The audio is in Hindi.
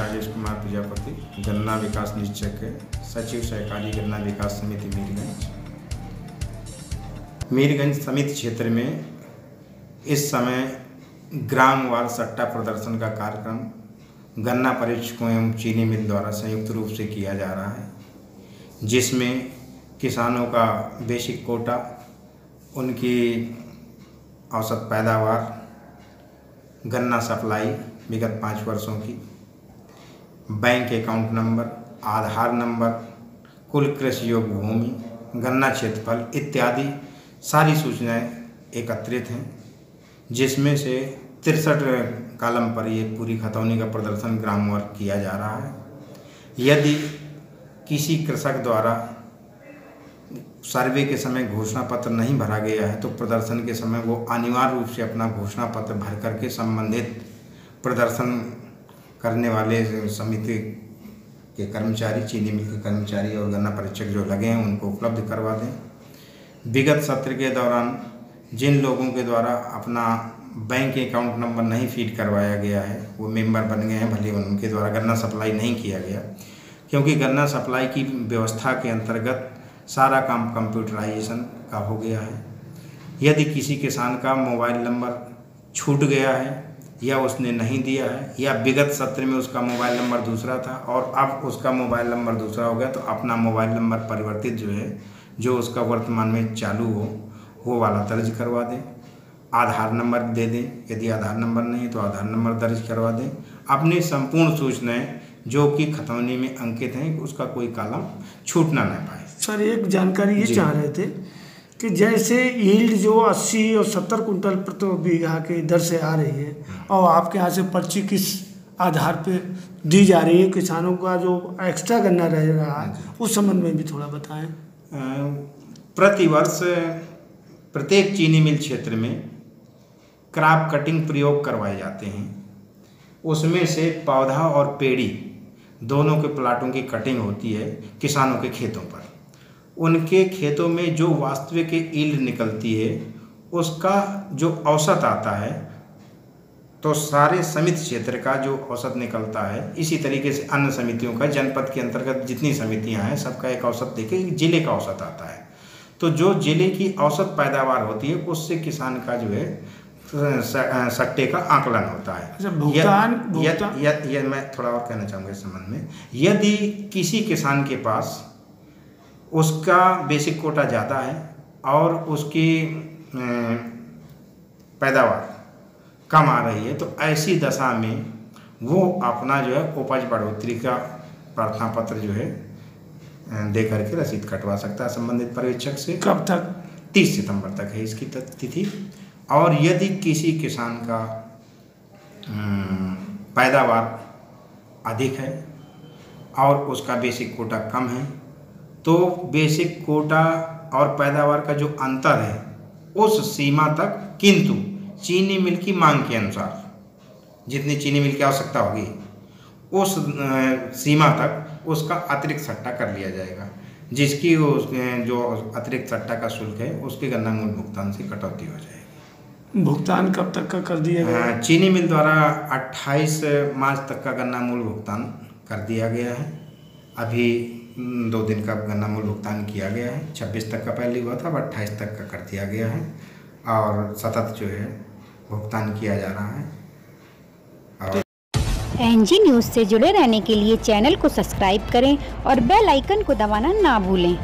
राजेश कुमार प्रजापति, गन्ना विकास निरीक्षक, सचिव सहकारी गन्ना विकास समिति मीरगंज समिति क्षेत्र में इस समय ग्रामवार सट्टा प्रदर्शन का कार्यक्रम गन्ना परीक्षकों एवं चीनी मिल द्वारा संयुक्त रूप से किया जा रहा है, जिसमें किसानों का बेसिक कोटा, उनकी औसत पैदावार, गन्ना सप्लाई विगत 5 वर्षों की, बैंक अकाउंट नंबर, आधार नंबर, कुल कृषि योग्य भूमि, गन्ना क्षेत्रफल इत्यादि सारी सूचनाएं एकत्रित हैं, जिसमें से 63 कॉलम पर ये पूरी खतौनी का प्रदर्शन ग्रामवार किया जा रहा है। यदि किसी कृषक द्वारा सर्वे के समय घोषणा पत्र नहीं भरा गया है तो प्रदर्शन के समय वो अनिवार्य रूप से अपना घोषणा पत्र भर करके संबंधित प्रदर्शन करने वाले समिति के कर्मचारी, चीनी मिल के कर्मचारी और गन्ना परीक्षक जो लगे हैं उनको उपलब्ध करवा दें। विगत सत्र के दौरान जिन लोगों के द्वारा अपना बैंक अकाउंट नंबर नहीं फीड करवाया गया है वो मेंबर बन गए हैं, भले उनके द्वारा गन्ना सप्लाई नहीं किया गया, क्योंकि गन्ना सप्लाई की व्यवस्था के अंतर्गत सारा काम कंप्यूटराइजेशन का हो गया है। यदि किसी किसान का मोबाइल नंबर छूट गया है या उसने नहीं दिया है या विगत सत्र में उसका मोबाइल नंबर दूसरा था और अब उसका मोबाइल नंबर दूसरा हो गया, तो अपना मोबाइल नंबर परिवर्तित जो उसका वर्तमान में चालू हो वो वाला दर्ज करवा दें। आधार नंबर दे दें, यदि आधार नंबर नहीं तो आधार नंबर दर्ज करवा दें। अपनी संपूर्ण सूचनाएं जो कि खतौनी में अंकित हैं उसका कोई कॉलम छूटना न पाए। सर, एक जानकारी ये चाह रहे थे कि जैसे यील्ड जो 80 और 70 कुंटल प्रति बीघा के दर से आ रही है और आपके यहाँ से पर्ची किस आधार पे दी जा रही है, किसानों का जो एक्स्ट्रा गन्ना रह रहा है उस संबंध में भी थोड़ा बताएं। प्रतिवर्ष प्रत्येक चीनी मिल क्षेत्र में क्रॉप कटिंग प्रयोग करवाए जाते हैं। उसमें से पौधा और पेड़ी दोनों के प्लाटों की कटिंग होती है किसानों के खेतों पर। उनके खेतों में जो वास्तविक यील्ड निकलती है उसका जो औसत आता है, तो सारे समिति क्षेत्र का जो औसत निकलता है, इसी तरीके से अन्य समितियों का, जनपद के अंतर्गत जितनी समितियां हैं सबका एक औसत देके जिले का औसत आता है। तो जो जिले की औसत पैदावार होती है उससे किसान का जो है सट्टे का आकलन होता है। अच्छा, भुगतान मैं थोड़ा और कहना चाहूँगा इस संबंध में। यदि किसी किसान के पास उसका बेसिक कोटा ज़्यादा है और उसकी पैदावार कम आ रही है, तो ऐसी दशा में वो अपना जो है उपज बढ़ोतरी का प्रार्थना पत्र जो है दे करके रसीद कटवा सकता है संबंधित पर्यवेक्षक से। कब तक? 30 सितंबर तक है इसकी तिथि। और यदि किसी किसान का पैदावार अधिक है और उसका बेसिक कोटा कम है, तो बेसिक कोटा और पैदावार का जो अंतर है उस सीमा तक, किंतु चीनी मिल की मांग के अनुसार जितनी चीनी मिल की आवश्यकता होगी उस सीमा तक उसका अतिरिक्त सट्टा कर लिया जाएगा, जिसकी जो अतिरिक्त सट्टा का शुल्क है उसके गन्ना मूल भुगतान से कटौती हो जाएगी। भुगतान कब तक का कर दिया गया? चीनी मिल द्वारा 28 मार्च तक का गन्ना मूल भुगतान कर दिया गया है। अभी 2 दिन का गन्ना मूल भुगतान किया गया है। 26 तक का पहले हुआ था, अब 28 तक का कर दिया गया है और सतत जो है भुगतान किया जा रहा है। एनजी न्यूज़ से जुड़े रहने के लिए चैनल को सब्सक्राइब करें और बेल आइकन को दबाना ना भूलें।